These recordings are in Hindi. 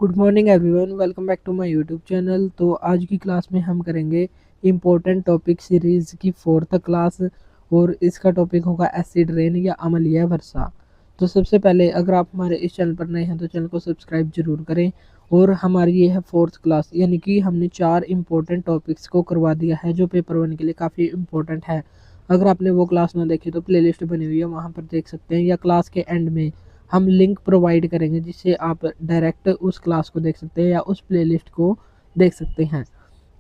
Good morning everyone, welcome back to my YouTube channel. तो आज की क्लास में हम करेंगे इम्पोर्टेंट टॉपिक सीरीज़ की फोर्थ क्लास और इसका टॉपिक होगा एसिड रेन या अम्लीय वर्षा। तो सबसे पहले अगर आप हमारे इस चैनल पर नए हैं तो चैनल को सब्सक्राइब जरूर करें। और हमारी ये है फोर्थ क्लास, यानी कि हमने 4 इम्पोर्टेंट टॉपिक्स को करवा दिया है जो पेपर 1 के लिए काफ़ी इम्पोर्टेंट है। अगर आपने वो क्लास ना देखी तो प्लेलिस्ट बनी हुई है, वहाँ पर देख सकते हैं, या क्लास के एंड में हम लिंक प्रोवाइड करेंगे जिससे आप डायरेक्ट उस क्लास को देख सकते हैं या उस प्लेलिस्ट को देख सकते हैं।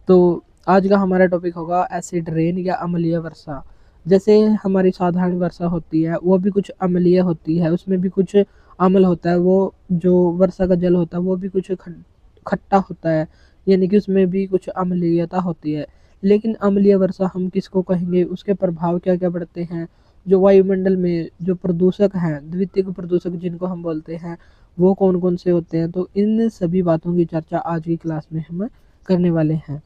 तो आज का हमारा टॉपिक होगा एसिड रेन या अम्लीय वर्षा। जैसे हमारी साधारण वर्षा होती है वो भी कुछ अम्लीय होती है, उसमें भी कुछ अम्ल होता है। वो जो वर्षा का जल होता है वो भी कुछ खट्टा होता है, यानी कि उसमें भी कुछ अम्लीयता होती है। लेकिन अम्लीय वर्षा हम किसको कहेंगे, उसके प्रभाव क्या क्या पड़ते हैं, जो वायुमंडल में जो प्रदूषक हैं, द्वितीयक प्रदूषक जिनको हम बोलते हैं, वो कौन कौन से होते हैं। तो इन सभी बातों की चर्चा आज की क्लास में हम करने वाले हैं।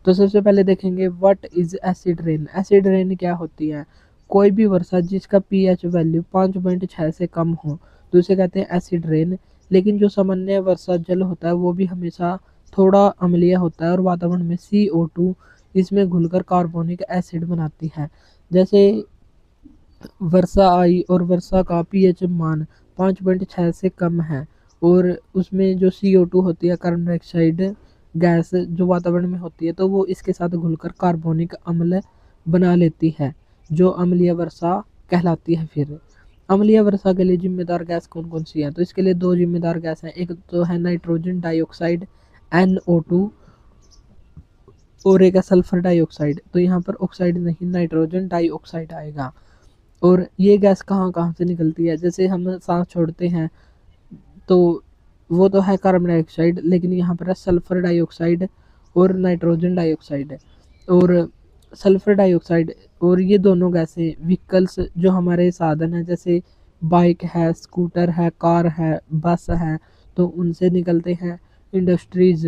तो सबसे पहले देखेंगे what is acid rain. Acid rain क्या होती है? कोई भी वर्षा जिसका पीएच वैल्यू 5.6 से कम हो तो उसे कहते हैं एसिड रेन। लेकिन जो सामान्य वर्षा जल होता है वो भी हमेशा थोड़ा अम्लीय होता है और वातावरण में CO2 इसमें घुलकर कार्बोनिक एसिड बनाती है। जैसे वर्षा आई और वर्षा का पीएच मान 5.6 से कम है और उसमें जो CO2 होती है, कार्बन डाइऑक्साइड गैस जो वातावरण में होती है, तो वो इसके साथ घुलकर कार्बोनिक अम्ल बना लेती है जो अम्लीय वर्षा कहलाती है। फिर अम्लीय वर्षा के लिए जिम्मेदार गैस कौन कौन सी है? तो इसके लिए 2 जिम्मेदार गैस हैं। एक तो है नाइट्रोजन डाइऑक्साइड NO2 और एक है सल्फर डाइऑक्साइड। तो यहाँ पर ऑक्साइड नहीं, नाइट्रोजन डाइऑक्साइड आएगा। और ये गैस कहाँ कहाँ से निकलती है? जैसे हम सांस छोड़ते हैं तो वो तो है कार्बन डाइऑक्साइड, लेकिन यहाँ पर है सल्फर डाइऑक्साइड और नाइट्रोजन डाइऑक्साइड। और सल्फर डाइऑक्साइड और ये दोनों गैसें व्हीकल्स जो हमारे साधन हैं, जैसे बाइक है, स्कूटर है, कार है, बस है, तो उनसे निकलते हैं। इंडस्ट्रीज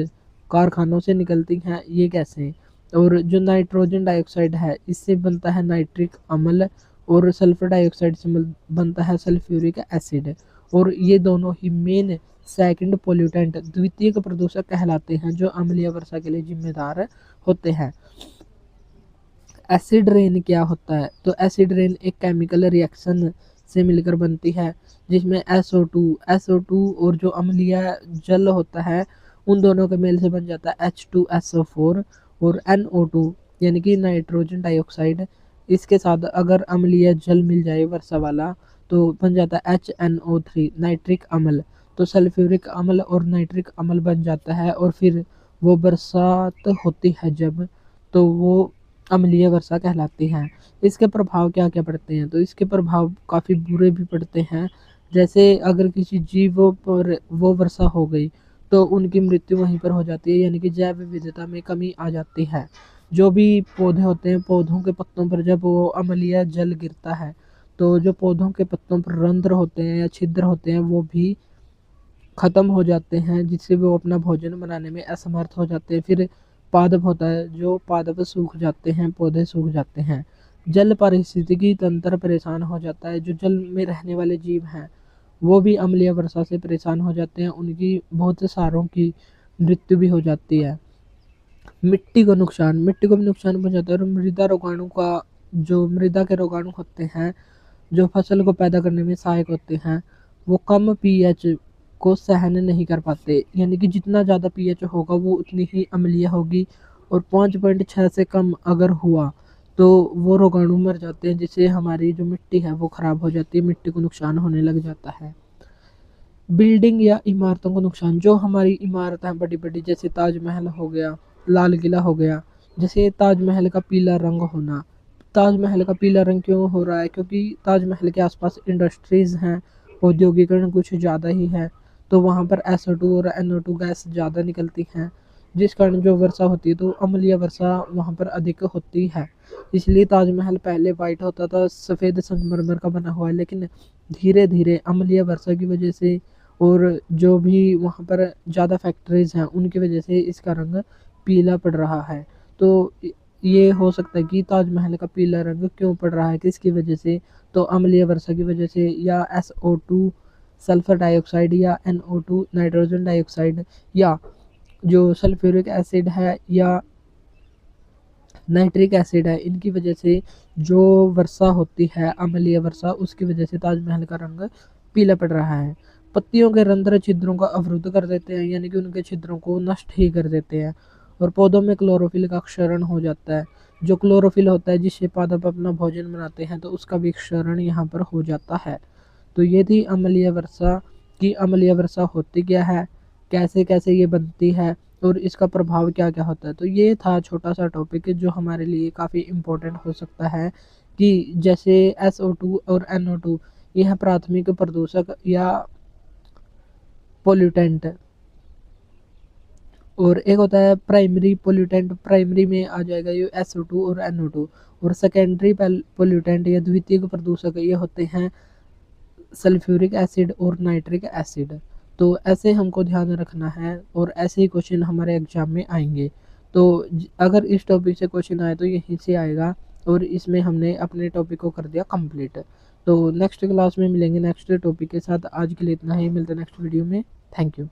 कारखानों से निकलती हैं ये गैसें। और जो नाइट्रोजन डाइऑक्साइड है इससे बनता है नाइट्रिक अम्ल और सल्फर डाइऑक्साइड से बनता है सल्फ्यूरिक एसिड। और ये दोनों ही मेन सेकंड पोल्यूटेंट द्वितीयक प्रदूषक कहलाते हैं जो अम्लीय वर्षा के लिए जिम्मेदार होते हैं। एसिड रेन क्या होता है? तो एसिड रेन एक केमिकल रिएक्शन से मिलकर बनती है जिसमें SO2 और जो अम्लीय जल होता है उन दोनों के मेल से बन जाता है H2SO4 और NO2 यानी कि नाइट्रोजन डाइऑक्साइड। इसके साथ अगर अम्लीय जल मिल जाए वर्षा वाला तो बन जाता है HNO3 नाइट्रिक अम्ल। तो सल्फ्यूरिक अम्ल और नाइट्रिक अम्ल बन जाता है और फिर वो बरसात होती है जब, तो वो अम्लीय वर्षा कहलाती है। इसके प्रभाव क्या क्या पड़ते हैं? तो इसके प्रभाव काफ़ी बुरे भी पड़ते हैं। जैसे अगर किसी जीव पर वो वर्षा हो गई तो उनकी मृत्यु वहीं पर हो जाती है, यानी कि जैव विविधता में कमी आ जाती है। जो भी पौधे होते हैं, पौधों के पत्तों पर जब वो अम्लीय जल गिरता है तो जो पौधों के पत्तों पर रंध्र होते हैं या छिद्र होते हैं वो भी ख़त्म हो जाते हैं, जिससे वो अपना भोजन बनाने में असमर्थ हो जाते हैं। फिर पादप होता है, जो पादप सूख जाते हैं, पौधे सूख जाते हैं। जल पारिस्थितिकी तंत्र परेशान हो जाता है। जो जल में रहने वाले जीव हैं वो भी अम्लीय वर्षा से परेशान हो जाते हैं, उनकी बहुत से सारों की मृत्यु भी हो जाती है। मिट्टी को भी नुकसान पहुंचाता है। और मृदा रोगाणु का, जो मृदा के रोगाणु होते हैं जो फसल को पैदा करने में सहायक होते हैं, वो कम पीएच को सहन नहीं कर पाते, यानी कि जितना ज़्यादा पीएच होगा वो उतनी ही अम्लीय होगी। और 5.6 से कम अगर हुआ तो वो रोगाणु मर जाते हैं, जिससे हमारी जो मिट्टी है वो ख़राब हो जाती है, मिट्टी को नुकसान होने लग जाता है। बिल्डिंग या इमारतों को नुकसान, जो हमारी इमारत है बड़ी बड़ी, जैसे ताजमहल हो गया, लाल किला हो गया। जैसे ताजमहल का पीला रंग होना, ताजमहल का पीला रंग क्यों हो रहा है? क्योंकि ताजमहल के आसपास इंडस्ट्रीज़ हैं, औद्योगिकरण कुछ ज़्यादा ही है, तो वहाँ पर SO2 और NO2 गैस ज़्यादा निकलती हैं, जिस कारण जो वर्षा होती है तो अम्लीय वर्षा वहाँ पर अधिक होती है। इसलिए ताजमहल पहले वाइट होता था, सफ़ेद संगमरमर का बना हुआ है, लेकिन धीरे धीरे अम्लीय वर्षा की वजह से और जो भी वहाँ पर ज़्यादा फैक्ट्रीज़ हैं उनकी वजह से इसका रंग पीला पड़ रहा है। तो ये हो सकता है कि ताजमहल का पीला रंग क्यों पड़ रहा है, किसकी वजह से? तो अम्लीय वर्षा की वजह से या SO2 सल्फर डाइऑक्साइड या NO2 नाइट्रोजन डाइऑक्साइड या जो सल्फ्यूरिक एसिड है या नाइट्रिक एसिड है, इनकी वजह से जो वर्षा होती है अम्लीय वर्षा, उसकी वजह से ताजमहल का रंग पीला पड़ रहा है। पत्तियों के रंध्र छिद्रों का अवरुद्ध कर देते हैं, यानी कि उनके छिद्रों को नष्ट ही कर देते हैं। और पौधों में क्लोरोफिल का क्षरण हो जाता है। जो क्लोरोफिल होता है जिससे पादप अपना भोजन बनाते हैं, तो उसका भी क्षरण यहाँ पर हो जाता है। तो ये थी अम्लीय वर्षा की अम्लीय वर्षा होती क्या है, कैसे कैसे ये बनती है और इसका प्रभाव क्या क्या होता है। तो ये था छोटा सा टॉपिक जो हमारे लिए काफ़ी इम्पोर्टेंट हो सकता है कि जैसे SO2 और NO2 यह प्राथमिक प्रदूषक या पोल्यूटेंट, और एक होता है प्राइमरी पोल्यूटेंट, प्राइमरी में आ जाएगा ये SO2 और NO2, और सेकेंडरी पोल्यूटेंट या द्वितीयक प्रदूषक ये होते हैं सल्फ्यूरिक एसिड और नाइट्रिक एसिड। तो ऐसे हमको ध्यान रखना है और ऐसे ही क्वेश्चन हमारे एग्जाम में आएंगे। तो अगर इस टॉपिक से क्वेश्चन आए तो यहीं से आएगा, और इसमें हमने अपने टॉपिक को कर दिया कंप्लीट। तो नेक्स्ट क्लास में मिलेंगे नेक्स्ट टॉपिक के साथ। आज के लिए इतना ही, मिलते हैं नेक्स्ट वीडियो में। Thank you.